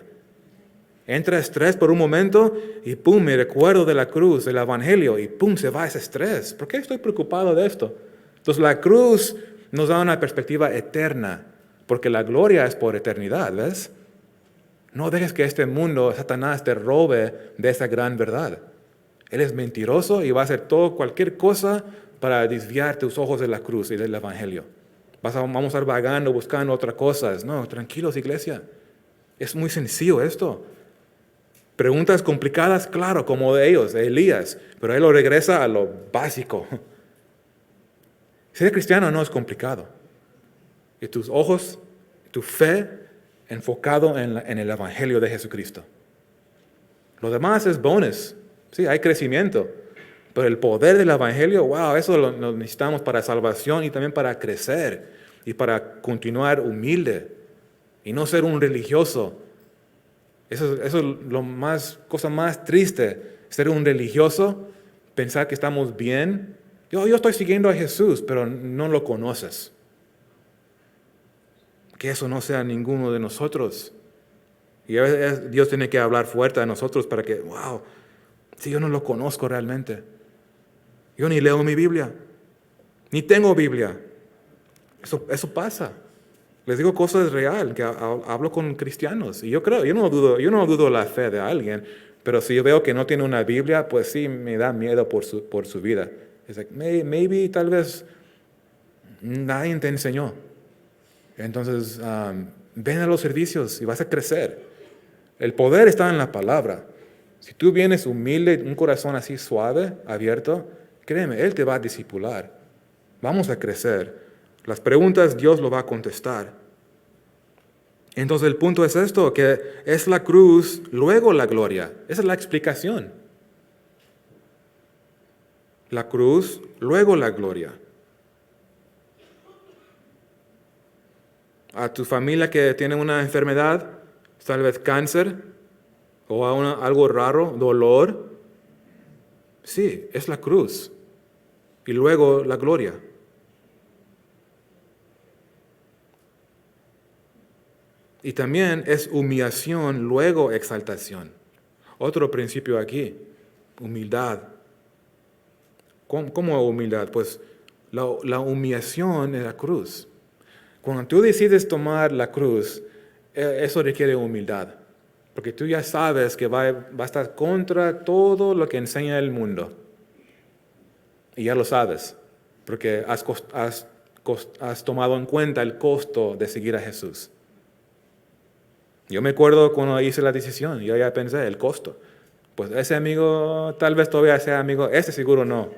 [SPEAKER 1] Entra estrés por un momento y pum, me recuerdo de la cruz, del evangelio, y pum, se va ese estrés. ¿Por qué estoy preocupado de esto? Entonces la cruz nos da una perspectiva eterna, porque la gloria es por eternidad, ¿ves? No dejes que este mundo, Satanás, te robe de esa gran verdad. Él es mentiroso y va a hacer cualquier cosa para desviar tus ojos de la cruz y del evangelio. Vamos a estar vagando, buscando otras cosas. No, tranquilos, iglesia. Es muy sencillo esto. Preguntas complicadas, claro, como de ellos, de Elías, pero él lo regresa a lo básico. Ser cristiano no es complicado. Y tus ojos, tu fe, enfocado en el evangelio de Jesucristo. Lo demás es bonus. Sí, hay crecimiento. Pero el poder del evangelio, wow, eso lo necesitamos para salvación y también para crecer y para continuar humilde y no ser un religioso. Eso es cosa más triste, ser un religioso, pensar que estamos bien. Yo estoy siguiendo a Jesús, pero no lo conoces. Que eso no sea ninguno de nosotros. Y a veces Dios tiene que hablar fuerte a nosotros para que, wow, si yo no lo conozco realmente. Yo ni leo mi Biblia, ni tengo Biblia. Eso pasa. Les digo cosas reales, que hablo con cristianos. Y yo no dudo la fe de alguien, pero si yo veo que no tiene una Biblia, pues sí me da miedo por su vida. Es like, maybe, tal vez, nadie te enseñó. Entonces, ven a los servicios y vas a crecer. El poder está en la palabra. Si tú vienes humilde, un corazón así suave, abierto, créeme, Él te va a discipular. Vamos a crecer. Las preguntas Dios lo va a contestar. Entonces el punto es esto, que es la cruz, luego la gloria. Esa es la explicación. La cruz, luego la gloria. A tu familia que tiene una enfermedad, tal vez cáncer, o algo raro, dolor, sí, es la cruz. Y luego la gloria. Y también es humillación, luego exaltación. Otro principio aquí, humildad. ¿Cómo humildad? Pues la humillación en la cruz. Cuando tú decides tomar la cruz, eso requiere humildad. Porque tú ya sabes que va a estar contra todo lo que enseña el mundo. Y ya lo sabes, porque has tomado en cuenta el costo de seguir a Jesús. Yo me acuerdo cuando hice la decisión, yo ya pensé, el costo. Pues ese amigo tal vez todavía sea amigo, este seguro no.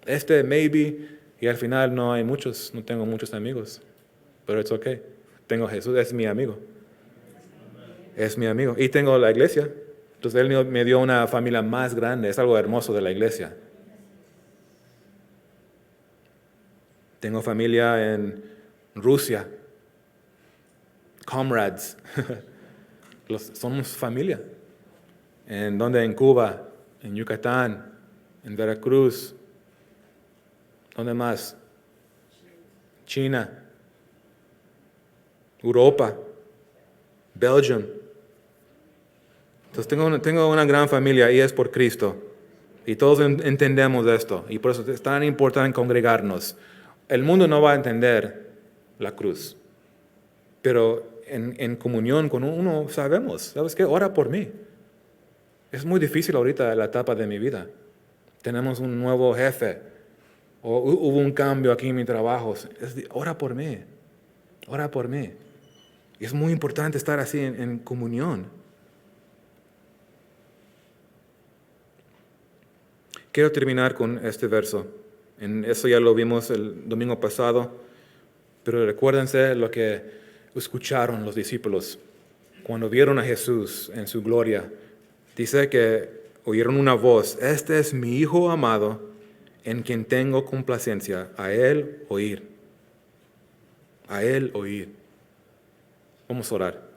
[SPEAKER 1] Este maybe, y al final no tengo muchos amigos. Pero it's okay. Tengo a Jesús, es mi amigo. Es mi amigo. Y tengo la iglesia. Entonces Él me dio una familia más grande, es algo hermoso de la iglesia. Tengo familia en Rusia. Comrades. Somos familia. En Cuba, en Yucatán, en Veracruz. ¿Dónde más? China, Europa, Belgium. Entonces tengo una gran familia y es por Cristo. Y todos entendemos esto. Y por eso es tan importante congregarnos. El mundo no va a entender la cruz. Pero en comunión con uno sabemos. ¿Sabes qué? Ora por mí. Es muy difícil ahorita la etapa de mi vida. Tenemos un nuevo jefe. O hubo un cambio aquí en mi trabajo. Ora por mí. Ora por mí. Y es muy importante estar así en comunión. Quiero terminar con este verso. Eso ya lo vimos el domingo pasado, pero recuérdense lo que escucharon los discípulos cuando vieron a Jesús en su gloria. Dice que oyeron una voz: este es mi Hijo amado, en quien tengo complacencia. A Él oír. A Él oír. Vamos a orar.